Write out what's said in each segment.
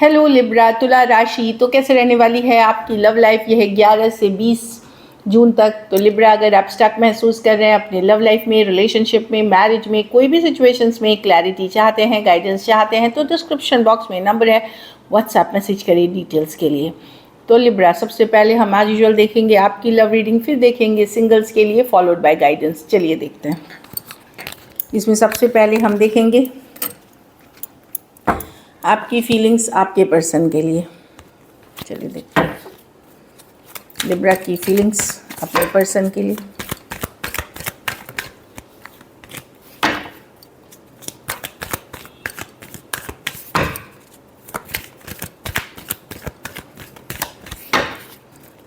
Hello Libra, तुला राशि तो कैसे रहने वाली है आपकी लव लाइफ। यह है 11 से 20 जून तक। तो लिब्रा, अगर आप स्टक महसूस कर रहे हैं अपने लव लाइफ में, रिलेशनशिप में, मैरिज में, कोई भी सिचुएशंस में क्लैरिटी चाहते हैं, गाइडेंस चाहते हैं, तो डिस्क्रिप्शन बॉक्स में नंबर है, व्हाट्सएप मैसेज करिए डिटेल्स के लिए। तो लिब्रा, सबसे पहले हम आज यूजुअल देखेंगे आपकी लव रीडिंग, फिर देखेंगे सिंगल्स के लिए, फॉलोड बाय गाइडेंस। चलिए देखते हैं। इसमें सबसे पहले हम देखेंगे आपकी फीलिंग्स आपके पर्सन के लिए। चलिए देखते हैं लिब्रा की फीलिंग्स अपने पर्सन के लिए।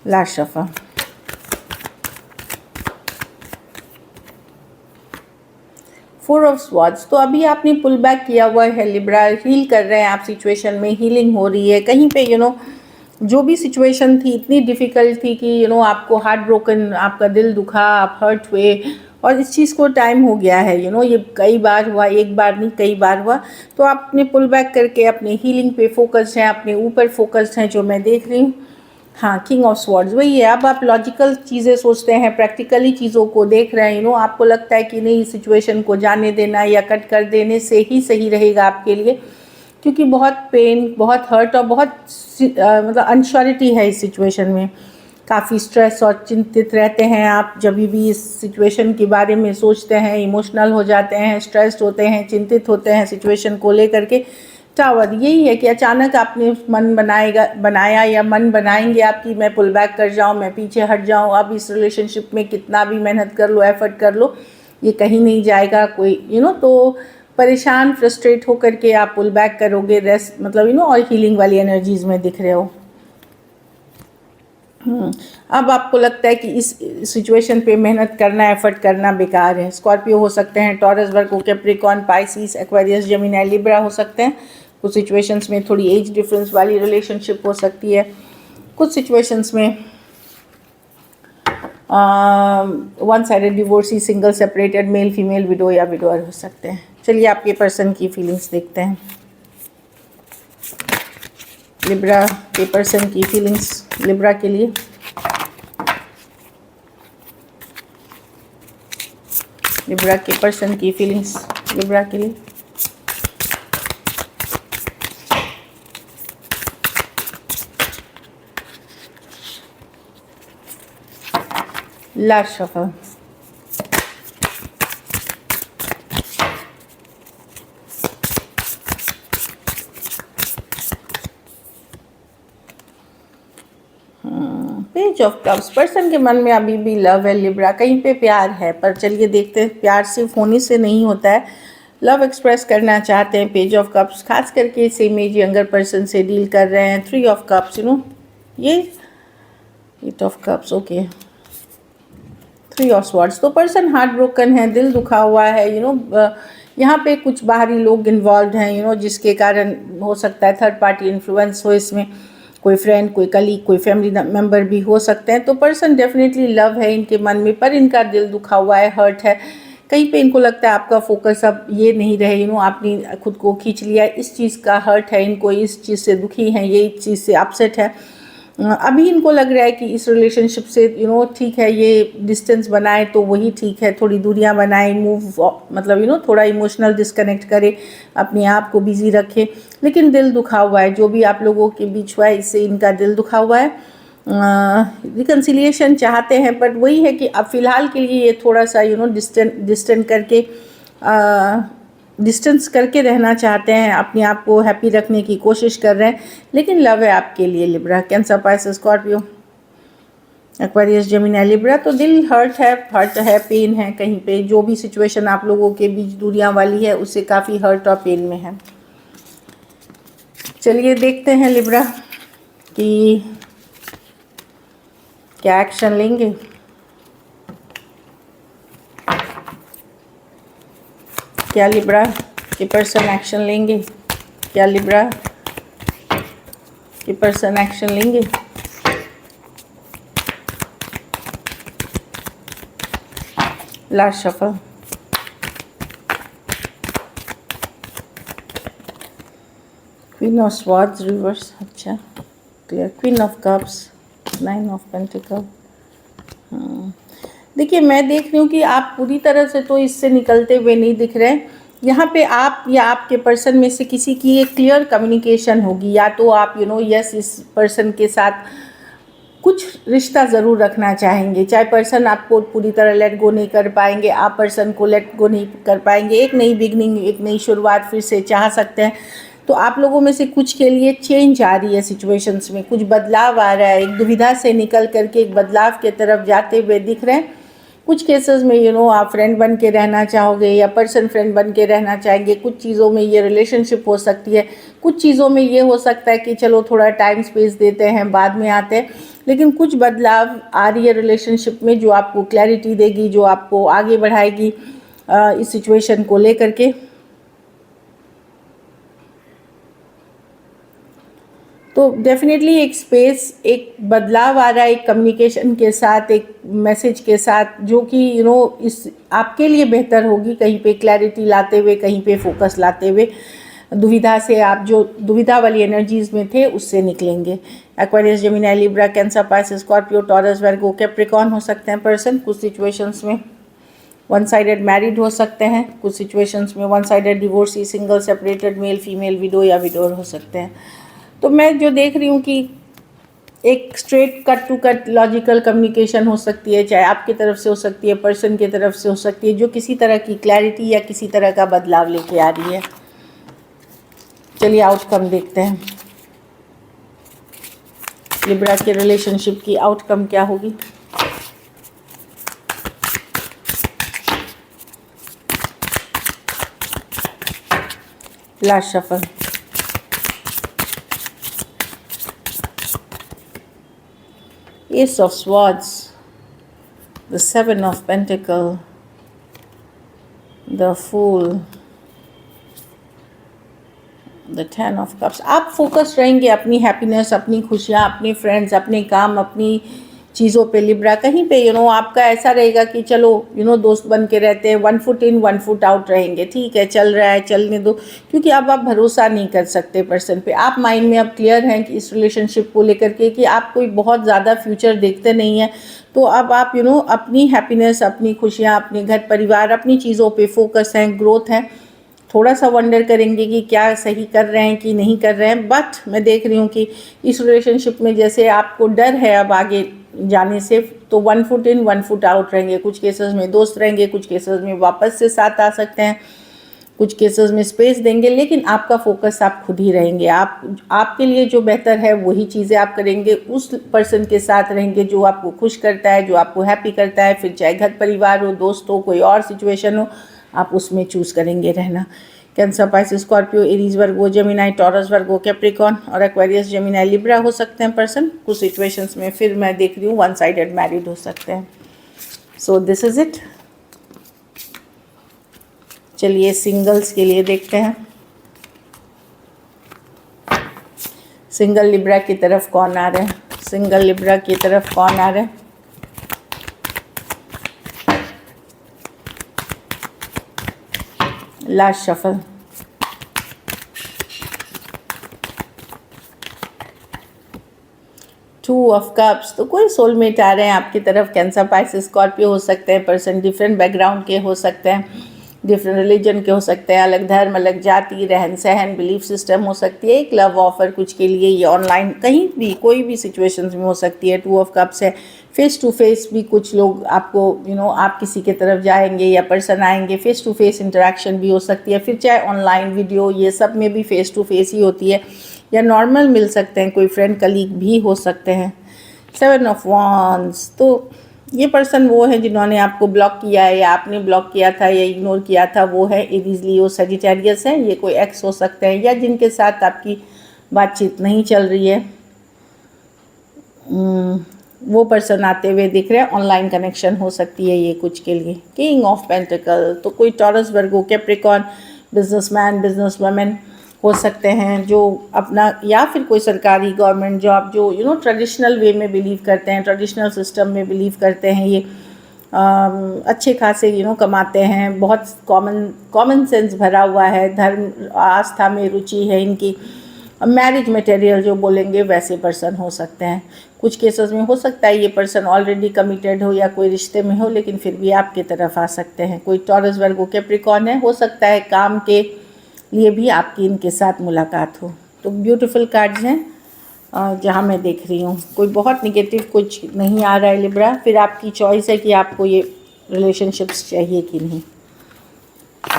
Last shuffle, four of swords. तो अभी आपने पुल बैक किया हुआ है लिब्रा, हील कर रहे हैं आप सिचुएशन में, हीलिंग हो रही है कहीं पे। जो भी सिचुएशन थी इतनी डिफ़िकल्ट थी कि आपको हार्ट ब्रोकन, आपका दिल दुखा, आप हर्ट हुए, और इस चीज़ को टाइम हो गया है। ये कई बार हुआ, एक बार नहीं कई बार हुआ। तो आप अपने पुल बैक करके अपने हीलिंग पे फोकस्ड हैं, अपने ऊपर फोकस्ड हैं, जो मैं देख रही हूँ। हाँ, किंग ऑफ स्वॉर्ड्स वही है। अब आप लॉजिकल चीज़ें सोचते हैं, प्रैक्टिकली चीज़ों को देख रहे हैं। आपको लगता है कि नहीं, सिचुएशन को जाने देना या कट कर देने से ही सही रहेगा आपके लिए, क्योंकि बहुत पेन, बहुत हर्ट और बहुत मतलब अनश्योरिटी है इस सिचुएशन में। काफ़ी स्ट्रेस और चिंतित रहते हैं आप जब भी इस सिचुएशन के बारे में सोचते हैं, इमोशनल हो जाते हैं, स्ट्रेस्ड होते हैं, चिंतित होते हैं सिचुएशन को लेकर के। टावर यही है कि अचानक आपने मन बनाया या मन बनाएंगे आप कि मैं पुल बैक कर जाऊं, मैं पीछे हट जाऊं। अब इस रिलेशनशिप में कितना भी मेहनत कर लो, एफर्ट कर लो, ये कहीं नहीं जाएगा कोई। तो परेशान, फ्रस्ट्रेट होकर के आप पुल बैक करोगे, रेस्ट मतलब और हीलिंग वाली एनर्जीज में दिख रहे हो। अब आपको लगता है कि इस सिचुएशन पे मेहनत करना, एफर्ट करना बेकार है। स्कॉर्पियो हो सकते हैं, Taurus, Virgo, Capricorn, Pisces, Aquarius, Gemini, Libra हो सकते हैं। कुछ सिचुएशंस में थोड़ी एज डिफरेंस वाली रिलेशनशिप हो सकती है। कुछ सिचुएशंस में one sided divorcee, single, separated, male female, window या विडोअर हो सकते हैं। चलिए आपके पर्सन की फीलिंग्स देखते हैं। लिब्रा के पर्सन की फीलिंग्स लिब्रा के लिए। लिब्रा के पर्सन की फीलिंग्स लिब्रा के लिए। Last shuffle, page of cups. Person के मन में अभी भी लव है लिब्रा, कहीं पे प्यार है, पर चलिए देखते हैं। प्यार सिर्फ होने से नहीं होता है, लव एक्सप्रेस करना चाहते हैं। पेज ऑफ कप्स, खास करके सेम एज यंगर पर्सन से डील कर रहे हैं। थ्री ऑफ कप्स, ये eight of cups, okay. Three of swords. तो पर्सन हार्ट ब्रोकन है, दिल दुखा हुआ है। यहाँ पे कुछ बाहरी लोग इन्वॉल्व हैं, जिसके कारण हो सकता है थर्ड पार्टी इन्फ्लुएंस हो इसमें। कोई फ्रेंड, कोई कलीग, कोई फैमिली मेम्बर भी हो सकते हैं। तो पर्सन डेफिनेटली लव है इनके मन में, पर इनका दिल दुखा हुआ है, हर्ट है। कहीं पे इनको लगता है आपका फोकस अब ये नहीं रहे, आपने खुद को खींच लिया, इस चीज़ का हर्ट है इनको, इस चीज़ से दुखी हैं, ये इस चीज़ से अपसेट है। अभी इनको लग रहा है कि इस रिलेशनशिप से ठीक है, ये डिस्टेंस बनाए तो वही ठीक है, थोड़ी दूरियां बनाए, मूव मतलब थोड़ा इमोशनल डिस्कनेक्ट करे, अपने आप को बिजी रखे। लेकिन दिल दुखा हुआ है, जो भी आप लोगों के बीच हुआ है इससे इनका दिल दुखा हुआ है। रिकन्सिलिएशन चाहते हैं, बट वही है कि अब फ़िलहाल के लिए ये थोड़ा सा डिस्टेंस करके रहना चाहते हैं, अपने आप को हैप्पी रखने की कोशिश कर रहे हैं। लेकिन लव है आपके लिए Libra. Cancer, Pisces, Scorpio, Aquarius, Gemini, Libra. तो दिल हर्ट है, पेन है कहीं पे। जो भी सिचुएशन आप लोगों के बीच दूरियां वाली है, उससे काफ़ी हर्ट और पेन में है। चलिए देखते हैं लिब्रा कि क्या एक्शन लेंगे। क्या लिब्रा के पर्सन एक्शन लेंगे? क्या लिब्रा के पर्सन एक्शन लेंगे? Last shuffle, queen of swords reverse, अच्छा clear. Queen of cups, 9 of pentacle. देखिए मैं देख रही हूँ कि आप पूरी तरह से तो इससे निकलते हुए नहीं दिख रहे हैं। यहाँ पे आप या आपके पर्सन में से किसी की एक क्लियर कम्युनिकेशन होगी, या तो आप यस इस पर्सन के साथ कुछ रिश्ता ज़रूर रखना चाहेंगे, चाहे पर्सन आपको पूरी तरह लेट गो नहीं कर पाएंगे, आप पर्सन को लेट गो नहीं कर पाएंगे। एक नई बिगनिंग, एक नई शुरुआत फिर से चाह सकते हैं। तो आप लोगों में से कुछ के लिए चेंज आ रही है सिचुएशंस में, कुछ बदलाव आ रहा है, एक दुविधा से निकल करके एक बदलाव के तरफ जाते हुए दिख रहे हैं। कुछ केसेस में आप फ्रेंड बन के रहना चाहोगे या पर्सन फ्रेंड बन के रहना चाहेंगे। कुछ चीज़ों में ये रिलेशनशिप हो सकती है, कुछ चीज़ों में ये हो सकता है कि चलो थोड़ा टाइम स्पेस देते हैं, बाद में आते हैं। लेकिन कुछ बदलाव आ रही है रिलेशनशिप में जो आपको क्लैरिटी देगी, जो आपको आगे बढ़ाएगी इस सिचुएशन को लेकर के। तो डेफिनेटली एक स्पेस, एक बदलाव आ रहा है, एक कम्युनिकेशन के साथ, एक मैसेज के साथ, जो कि इस आपके लिए बेहतर होगी। कहीं पे क्लैरिटी लाते हुए, कहीं पे फोकस लाते हुए, दुविधा से आप जो दुविधा वाली एनर्जीज में थे उससे निकलेंगे। Aquarius, Gemini, Libra, Cancer, Pisces, Scorpio, Taurus, Virgo, Capricorn हो सकते हैं पर्सन। कुछ सिचुएशंस में वन साइडेड मैरिड हो सकते हैं, कुछ सिचुएशंस में one sided divorcee, single, separated, male female, window या विडोर हो सकते हैं। तो मैं जो देख रही हूँ कि एक straight cut to cut logical communication हो सकती है, चाहे आपकी तरफ से हो सकती है, पर्सन की तरफ से हो सकती है, जो किसी तरह की क्लैरिटी या किसी तरह का बदलाव लेके आ रही है। चलिए आउटकम देखते हैं, लिब्रा के रिलेशनशिप की आउटकम क्या होगी। Last shuffle, Ace of Swords, the Seven of Pentacle, the Fool, the Ten of Cups। आप फोकस रहेंगे अपनी हैप्पीनेस, अपनी खुशियाँ, अपने फ्रेंड्स, अपने काम, अपनी चीज़ों पे। लिब्रा कहीं पे आपका ऐसा रहेगा कि चलो दोस्त बन के रहते हैं, 1 फुट इन 1 फुट आउट रहेंगे। ठीक है, चल रहा है, चलने दो, क्योंकि अब आप भरोसा नहीं कर सकते पर्सन पे। आप माइंड में अब क्लियर हैं कि इस रिलेशनशिप को लेकर के कि आप कोई बहुत ज़्यादा फ्यूचर देखते नहीं हैं। तो अब आप अपनी हैप्पीनेस, अपनी खुशियाँ, अपने घर परिवार, अपनी चीज़ों पर फोकस हैं, ग्रोथ है। थोड़ा सा वंडर करेंगे कि क्या सही कर रहे हैं कि नहीं कर रहे हैं। बट मैं देख रही हूँ कि इस रिलेशनशिप में जैसे आपको डर है अब आगे जाने से, तो 1 फुट इन 1 फुट आउट रहेंगे। कुछ केसेस में दोस्त रहेंगे, कुछ केसेस में वापस से साथ आ सकते हैं, कुछ केसेस में स्पेस देंगे, लेकिन आपका फोकस आप खुद ही रहेंगे। आपके लिए जो बेहतर है वही चीज़ें आप करेंगे, उस पर्सन के साथ रहेंगे जो आपको खुश करता है, जो आपको हैप्पी करता है। फिर चाहे घर परिवार हो, दोस्त हो, कोई और सिचुएशन हो, आप उसमें चूज़ करेंगे रहना। कैंसर, पाइसेस, स्कॉर्पियो, एरीज, वर्गो, जेमिनी, टॉरस, वर्गो, कैप्रिकॉर्न और एक्वेरियस, जेमिनी, लिब्रा हो सकते हैं पर्सन। कुछ सिचुएशंस में फिर मैं देख रही हूँ 1 साइडेड मैरिड हो सकते हैं। So this is it. चलिए सिंगल्स के लिए देखते हैं, सिंगल लिब्रा की तरफ कौन आ रहा है, सिंगल लिब्रा की तरफ कौन आ रहा है। Last shuffle, two of cups. तो कोई सोलमेट आ रहे हैं आपकी तरफ। कैंसर, पाइसेस, स्कॉर्पियो हो सकते हैं पर्सन। डिफरेंट बैकग्राउंड के हो सकते हैं, डिफरेंट रिलीजन के हो सकते हैं, अलग धर्म, अलग जाति, रहन सहन, बिलीफ सिस्टम हो सकती है। एक लव ऑफर कुछ के लिए, ये ऑनलाइन कहीं भी कोई भी सिचुएशंस में हो सकती है। 2 ऑफ कप्स है, फेस टू फेस भी कुछ लोग आपको आप किसी के तरफ जाएंगे या पर्सन आएंगे, फेस टू फेस इंटरेक्शन भी हो सकती है। फिर चाहे ऑनलाइन, वीडियो, ये सब में भी फेस टू फेस ही होती है, या नॉर्मल मिल सकते हैं, कोई फ्रेंड कलीग भी हो सकते हैं। 7 ऑफ वांड्स, तो ये पर्सन वो है जिन्होंने आपको ब्लॉक किया है, या आपने ब्लॉक किया था या इग्नोर किया था, वो है एरीज, लियो, सजिटेरियस है। ये कोई एक्स हो सकते हैं, या जिनके साथ आपकी बातचीत नहीं चल रही है, वो पर्सन आते हुए दिख रहे हैं। ऑनलाइन कनेक्शन हो सकती है ये कुछ के लिए। किंग ऑफ पेंटिकल, तो कोई taurus, Virgo, Capricorn, businessman, business women हो सकते हैं, जो अपना, या फिर कोई सरकारी गवर्नमेंट जॉब, जो ट्रेडिशनल वे में बिलीव करते हैं, ट्रेडिशनल सिस्टम में बिलीव करते हैं। ये अच्छे खासे कमाते हैं, बहुत कॉमन सेंस भरा हुआ है, धर्म आस्था में रुचि है इनकी। मैरिज मटेरियल जो बोलेंगे वैसे पर्सन हो सकते हैं। कुछ केसेस में हो सकता है ये पर्सन ऑलरेडी कमिटेड हो या कोई रिश्ते में हो, लेकिन फिर भी आपकी तरफ आ सकते हैं। कोई टॉरस वर्गो कैप्रिकॉर्न है, हो सकता है काम के लिए भी आपकी इनके साथ मुलाकात हो। तो ब्यूटीफुल कार्ड्स हैं जहाँ मैं देख रही हूँ। कोई बहुत निगेटिव कुछ नहीं आ रहा है लिब्रा, फिर आपकी चॉइस है कि आपको ये रिलेशनशिप्स चाहिए कि नहीं।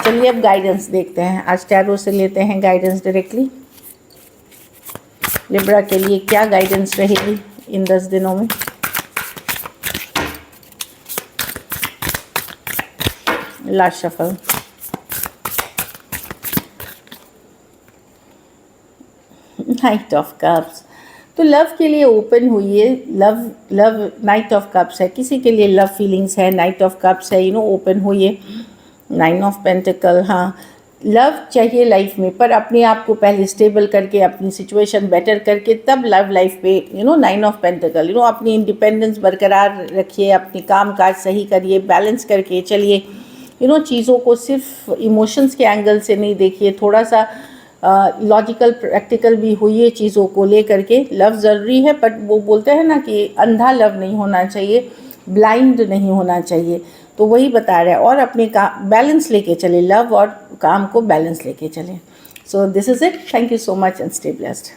चलिए अब गाइडेंस देखते हैं। आज टैरो से लेते हैं गाइडेंस डायरेक्टली। लिब्रा के लिए क्या गाइडेंस रहेगी इन 10 दिनों में। Last shuffle. Night of cups. तो लव के लिए ओपन हुई है। लव नाइट ऑफ कप्स है, किसी के लिए लव फीलिंग्स है। नाइट ऑफ कप्स है, ओपन हुई है। 9 ऑफ पेंटिकल। हाँ, लव चाहिए लाइफ में, पर अपने आप को पहले स्टेबल करके, अपनी सिचुएशन बेटर करके तब लव लाइफ पे 9 ऑफ पेंटिकल। अपनी इंडिपेंडेंस बरकरार रखिए, अपनी काम काज सही करिए, बैलेंस करके चलिए। चीज़ों को सिर्फ इमोशंस के एंगल से नहीं देखिए, थोड़ा सा लॉजिकल प्रैक्टिकल भी होइए चीज़ों को लेकर के। लव ज़रूरी है, बट वो बोलते हैं ना कि अंधा लव नहीं होना चाहिए, ब्लाइंड नहीं होना चाहिए। तो वही बता रहा है। और अपने काम बैलेंस लेके चले, लव और काम को बैलेंस लेके चले। So this is it. Thank you so much and stay blessed.